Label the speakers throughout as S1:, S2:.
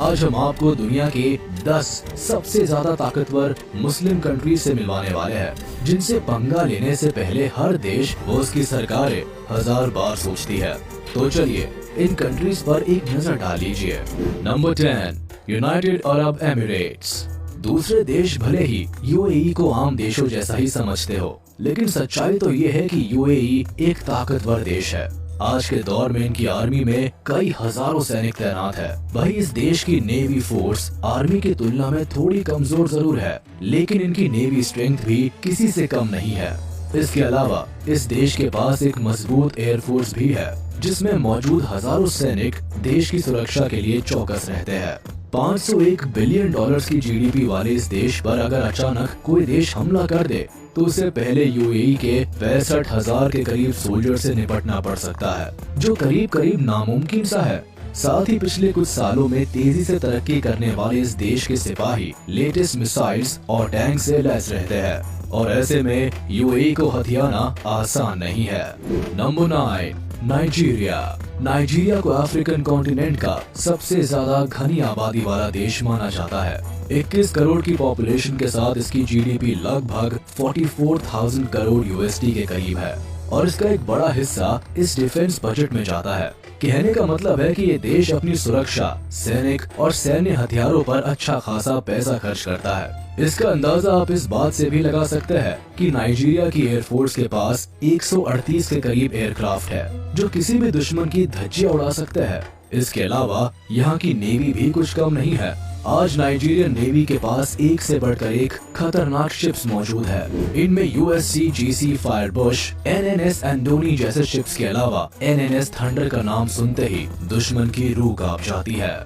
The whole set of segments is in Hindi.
S1: आज हम आपको दुनिया के 10 सबसे ज्यादा ताकतवर मुस्लिम कंट्रीज से मिलवाने वाले हैं, जिनसे पंगा लेने से पहले हर देश वो उसकी सरकारें 1000 बार सोचती है। तो चलिए इन कंट्रीज पर एक नजर डाल लीजिए। Number 10, United Arab Emirates. दूसरे देश भले ही यूएई को आम देशों जैसा ही समझते हो, लेकिन सच्चाई तो ये है कि यूएई एक ताकतवर देश है। आज के दौर में इनकी आर्मी में कई हजारों सैनिक तैनात है। वही इस देश की नेवी फोर्स आर्मी की तुलना में थोड़ी कमजोर जरूर है, लेकिन इनकी नेवी स्ट्रेंथ भी किसी से कम नहीं है। इसके अलावा इस देश के पास एक मजबूत एयरफोर्स भी है, जिसमें मौजूद हजारों सैनिक देश की सुरक्षा के लिए चौकस रहते हैं। 501 बिलियन डॉलर्स की जीडीपी वाले इस देश पर अगर अचानक कोई देश हमला कर दे तो उसे पहले यूएई के 65,000 के करीब सोल्जर से निपटना पड़ सकता है, जो करीब करीब नामुमकिन सा है। साथ ही पिछले कुछ सालों में तेजी से तरक्की करने वाले इस देश के सिपाही लेटेस्ट मिसाइल्स और टैंक से लैस रहते हैं, और ऐसे में यूएई को हथियाना आसान नहीं है। Number 9, Nigeria. नाइजीरिया को अफ्रीकन कॉन्टिनेंट का सबसे ज्यादा घनी आबादी वाला देश माना जाता है। 21 करोड़ की पॉपुलेशन के साथ इसकी जीडीपी लगभग 44,000 करोड़ यूएसडी के करीब है, और इसका एक बड़ा हिस्सा इस डिफेंस बजट में जाता है। कहने का मतलब है कि ये देश अपनी सुरक्षा, सैनिक और सैन्य हथियारों पर अच्छा खासा पैसा खर्च करता है। इसका अंदाजा आप इस बात से भी लगा सकते हैं कि नाइजीरिया की एयरफोर्स के पास 138 के करीब एयरक्राफ्ट है, जो किसी भी दुश्मन की धज्जियां उड़ा सकते हैं। इसके अलावा यहाँ की नेवी भी कुछ कम नहीं है। आज नाइजीरियन नेवी के पास एक से बढ़कर एक खतरनाक शिप्स मौजूद है। इनमें USCGC फायरबुश, NNS एंडोनी जैसे शिप्स के अलावा NNS थंडर का नाम सुनते ही दुश्मन की रूह कांप जाती है।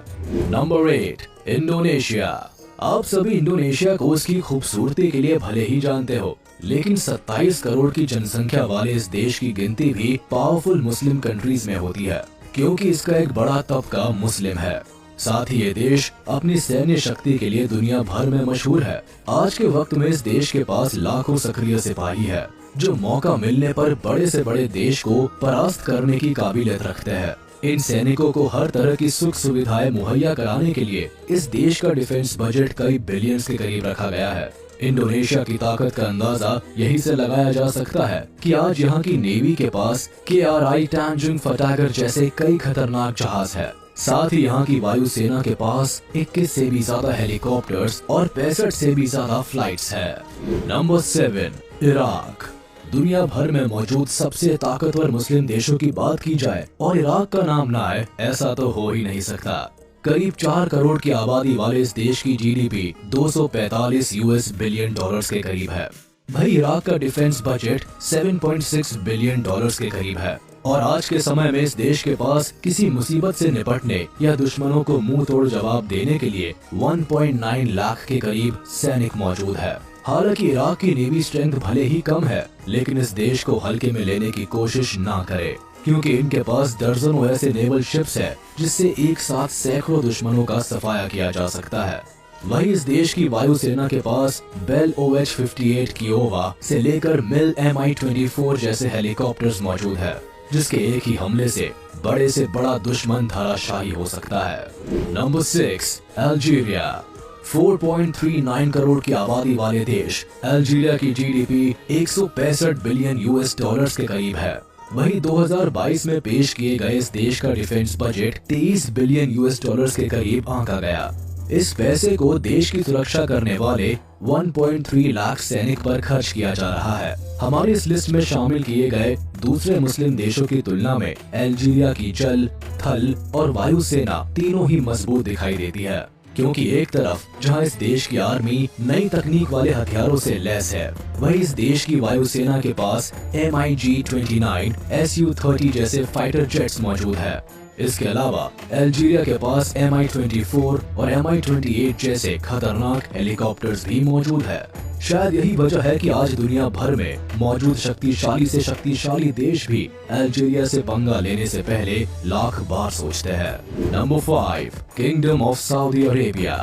S1: Number 8, Indonesia. आप सभी इंडोनेशिया को उसकी खूबसूरती के लिए भले ही जानते हो, लेकिन 27 करोड़ की जनसंख्या वाले इस देश की गिनती भी पावरफुल मुस्लिम कंट्रीज में होती है, क्योंकि इसका एक बड़ा तबका मुस्लिम है। साथ ही ये देश अपनी सैन्य शक्ति के लिए दुनिया भर में मशहूर है। आज के वक्त में इस देश के पास लाखों सक्रिय सिपाही है, जो मौका मिलने पर बड़े से बड़े देश को परास्त करने की काबिलियत रखते हैं। इन सैनिकों को हर तरह की सुख सुविधाएं मुहैया कराने के लिए इस देश का डिफेंस बजट कई बिलियंस के करीब रखा गया है। इंडोनेशिया की ताकत का अंदाजा यही से लगाया जा सकता है कि आज यहाँ की नेवी के पास KRI टैंजिंग फटागर जैसे कई खतरनाक जहाज है। साथ ही यहाँ की वायुसेना के पास 21 से भी ज्यादा हेलीकॉप्टर्स और 65 से भी ज्यादा फ्लाइट्स है। Number 7, Iraq. दुनिया भर में मौजूद सबसे ताकतवर मुस्लिम देशों की बात की जाए और इराक का नाम ना आए, ऐसा तो हो ही नहीं सकता। करीब 4 करोड़ की आबादी वाले इस देश की जीडीपी 245 US बिलियन डॉलर्स के करीब है। भाई इराक का डिफेंस बजट 7.6 बिलियन डॉलर्स के करीब है, और आज के समय में इस देश के पास किसी मुसीबत से निपटने या दुश्मनों को मुंह तोड़ जवाब देने के लिए 1.9 लाख के करीब सैनिक मौजूद है। हालांकि इराक की नेवी स्ट्रेंथ भले ही कम है, लेकिन इस देश को हल्के में लेने की कोशिश ना करे, क्योंकि इनके पास दर्जनों ऐसे नेवल शिप्स है जिससे एक साथ सैकड़ों दुश्मनों का सफाया किया जा सकता है। वही इस देश की वायुसेना के पास बेल OH-58 कियोवा से लेकर मिल Mi-24 जैसे हेलीकॉप्टर्स मौजूद है, जिसके एक ही हमले से बड़ा दुश्मन धराशायी हो सकता है। Number 6, Algeria. 4.39 करोड़ की आबादी वाले देश अल्जीरिया की जीडीपी 165 बिलियन US डॉलर्स के करीब है। वही 2022 में पेश किए गए इस देश का defence budget 23 billion US dollars के करीब आंका गया। इस पैसे को देश की सुरक्षा करने वाले 1.3 लाख सैनिक पर खर्च किया जा रहा है। हमारी इस लिस्ट में शामिल किए गए दूसरे मुस्लिम देशों की तुलना में अल्जीरिया की जल, थल और वायु सेना तीनों ही मजबूत दिखाई देती है, क्योंकि एक तरफ जहां इस देश की आर्मी नई तकनीक वाले हथियारों से लैस है, वही इस देश की वायुसेना के पास MiG-29, Su-30 जैसे फाइटर जेट्स मौजूद है। इसके अलावा अल्जीरिया के पास Mi-24 और Mi-28 जैसे खतरनाक हेलीकॉप्टर्स भी मौजूद है। शायद यही वजह है कि आज दुनिया भर में मौजूद शक्तिशाली से शक्तिशाली देश भी अल्जीरिया से पंगा लेने से पहले लाख बार सोचते हैं। Number 5, kingdom of Saudi Arabia.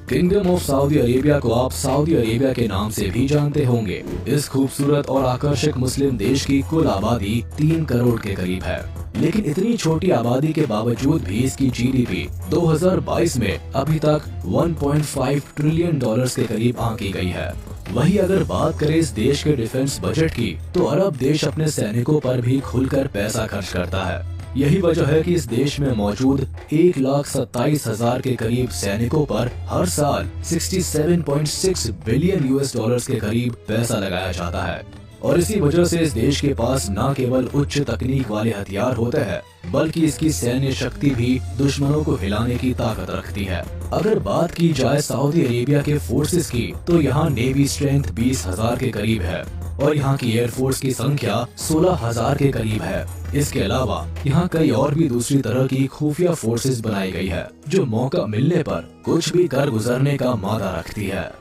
S1: Kingdom of Saudi Arabia को आप सऊदी अरेबिया के नाम से भी जानते होंगे। इस खूबसूरत और आकर्षक मुस्लिम देश की कुल आबादी 3 करोड़ के करीब है। लेकिन इतनी छोटी आबादी के बावजूद भी इसकी जीडीपी 2022 में अभी तक 1.5 ट्रिलियन डॉलर्स के करीब आंकी गई है। वहीं अगर बात करें इस देश के डिफेंस बजट की, तो अरब देश अपने सैनिकों पर भी खुलकर पैसा खर्च करता है। यही वजह है कि इस देश में मौजूद 1,27,000 के करीब सैनिकों पर हर साल 67.6 बिलियन यूएस डॉलर्स के करीब पैसा लगाया जाता है। और इसी वजह से इस देश के पास न केवल उच्च तकनीक वाले हथियार होते हैं, बल्कि इसकी सैन्य शक्ति भी दुश्मनों को हिलाने की ताकत रखती है। अगर बात की जाए सऊदी अरेबिया के फोर्सेस की, तो यहाँ नेवी स्ट्रेंथ 20,000 के करीब है और यहाँ की एयरफोर्स की संख्या 16,000 के करीब है। इसके अलावा यहाँ कई और भी दूसरी तरह की खुफिया फोर्सेस बनाई गई है, जो मौका मिलने पर कुछ भी कर गुजरने का मादा रखती है।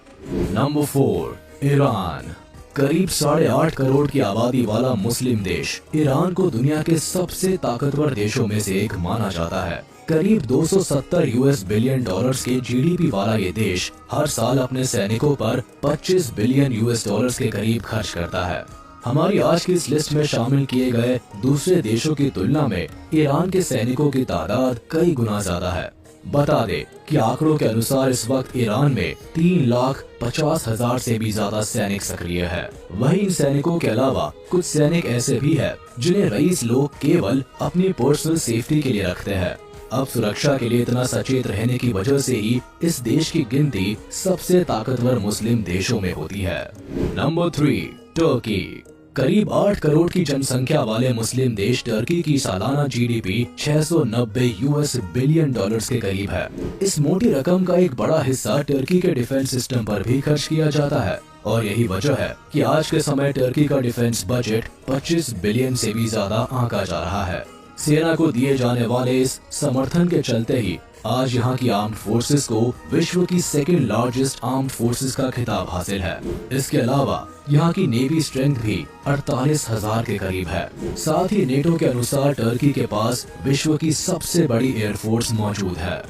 S1: Number 4, Iran. करीब 8.5 करोड़ की आबादी वाला मुस्लिम देश ईरान को दुनिया के सबसे ताकतवर देशों में से एक माना जाता है। करीब 270 यूएस बिलियन डॉलर्स के जीडीपी वाला ये देश हर साल अपने सैनिकों पर 25 बिलियन यूएस डॉलर्स के करीब खर्च करता है। हमारी आज की इस लिस्ट में शामिल किए गए दूसरे देशों की तुलना में ईरान के सैनिकों की तादाद कई गुना ज्यादा है। बता दे कि आंकड़ों के अनुसार इस वक्त ईरान में 3,50,000 से भी ज्यादा सैनिक सक्रिय है। वहीं इन सैनिकों के अलावा कुछ सैनिक ऐसे भी हैं जिन्हें रईस लोग केवल अपनी पर्सनल सेफ्टी के लिए रखते हैं। अब सुरक्षा के लिए इतना सचेत रहने की वजह से ही इस देश की गिनती सबसे ताकतवर मुस्लिम देशों में होती है। Number 3, Turkey. करीब 8 करोड़ की जनसंख्या वाले मुस्लिम देश टर्की की सालाना जीडीपी 690 यूएस बिलियन डॉलर्स के करीब है। इस मोटी रकम का एक बड़ा हिस्सा टर्की के डिफेंस सिस्टम पर भी खर्च किया जाता है और यही वजह है कि आज के समय टर्की का डिफेंस बजट 25 बिलियन से भी ज्यादा आंका जा रहा है। सेना को दिए जाने वाले इस समर्थन के चलते ही आज यहाँ की आर्म्ड फोर्सेस को विश्व की सेकंड लार्जेस्ट आर्म्ड फोर्सेस का खिताब हासिल है। इसके अलावा यहाँ की नेवी स्ट्रेंथ भी 48,000 के करीब है। साथ ही नेटो के अनुसार टर्की के पास विश्व की सबसे बड़ी एयरफोर्स मौजूद है।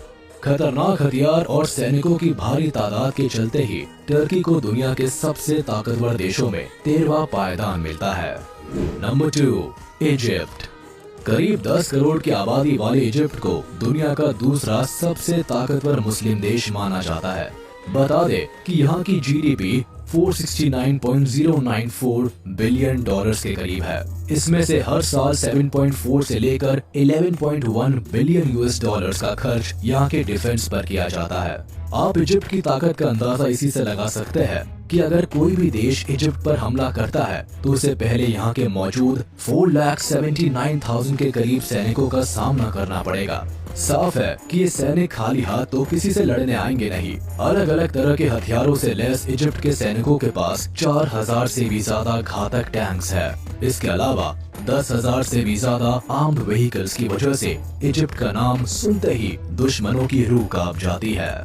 S1: खतरनाक हथियार और सैनिकों की भारी तादाद के चलते ही टर्की को दुनिया के सबसे ताकतवर देशों में 13वां पायदान मिलता है। Number 2, Egypt. करीब 10 करोड़ की आबादी वाले इजिप्ट को दुनिया का दूसरा सबसे ताकतवर मुस्लिम देश माना जाता है। बता दे कि यहाँ की जीडीपी 469.094 बिलियन डॉलर्स के करीब है। इसमें से हर साल 7.4 से लेकर 11.1 बिलियन यूएस डॉलर्स का खर्च यहाँ के डिफेंस पर किया जाता है। आप इजिप्ट की ताकत का अंदाजा इसी से लगा सकते हैं कि अगर कोई भी देश इजिप्ट पर हमला करता है तो उसे पहले यहाँ के मौजूद 4,79,000 के करीब सैनिकों का सामना करना पड़ेगा। साफ है कि ये सैनिक खाली हाथ तो किसी से लड़ने आएंगे नहीं। अलग अलग तरह के हथियारों से लैस इजिप्ट के सैनिकों के पास 4,000 से भी ज्यादा घातक टैंक्स है। इसके अलावा 10,000 से भी ज्यादा आर्म्ड व्हीकल्स की वजह से इजिप्ट का नाम सुनते ही दुश्मनों की रूह कांप जाती है।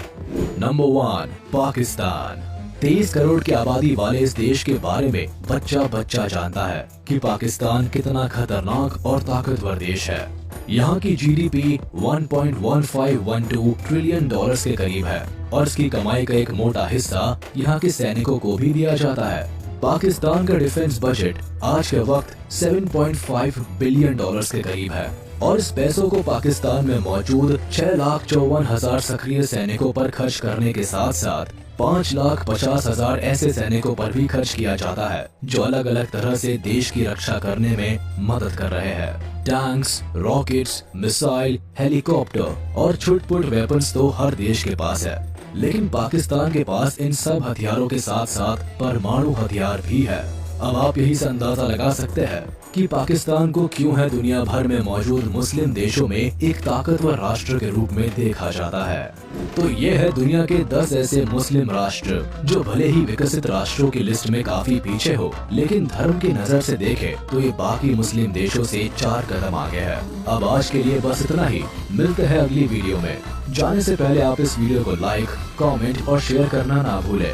S1: नंबर 1, पाकिस्तान। 23 करोड़ की आबादी वाले इस देश के बारे में बच्चा जानता है कि पाकिस्तान कितना खतरनाक और ताकतवर देश है। यहाँ की जीडीपी 1.1512 ट्रिलियन डॉलर्स के करीब है और इसकी कमाई का एक मोटा हिस्सा यहाँ के सैनिकों को भी दिया जाता है। पाकिस्तान का डिफेंस बजट आज के वक्त 7.5 बिलियन डॉलर्स के करीब है और इस पैसों को पाकिस्तान में मौजूद 6,54,000 सक्रिय सैनिकों पर खर्च करने के साथ साथ 5,50,000 ऐसे सैनिकों पर भी खर्च किया जाता है जो अलग अलग तरह से देश की रक्षा करने में मदद कर रहे हैं। टैंक्स, रॉकेट्स, मिसाइल, हेलीकॉप्टर और छुटपुट वेपन्स तो हर देश के पास है, लेकिन पाकिस्तान के पास इन सब हथियारों के साथ साथ परमाणु हथियार भी है। अब आप यही से अंदाजा लगा सकते हैं कि पाकिस्तान को क्यों है दुनिया भर में मौजूद मुस्लिम देशों में एक ताकतवर राष्ट्र के रूप में देखा जाता है। तो ये है दुनिया के 10 ऐसे मुस्लिम राष्ट्र जो भले ही विकसित राष्ट्रों की लिस्ट में काफी पीछे हो, लेकिन धर्म की नजर से देखें तो ये बाकी मुस्लिम देशों से 4 कदम आगे है। अब आज के लिए बस इतना ही, मिलते हैं अगली वीडियो में। जाने से पहले आप इस वीडियो को लाइक, कमेंट और शेयर करना ना भूलें।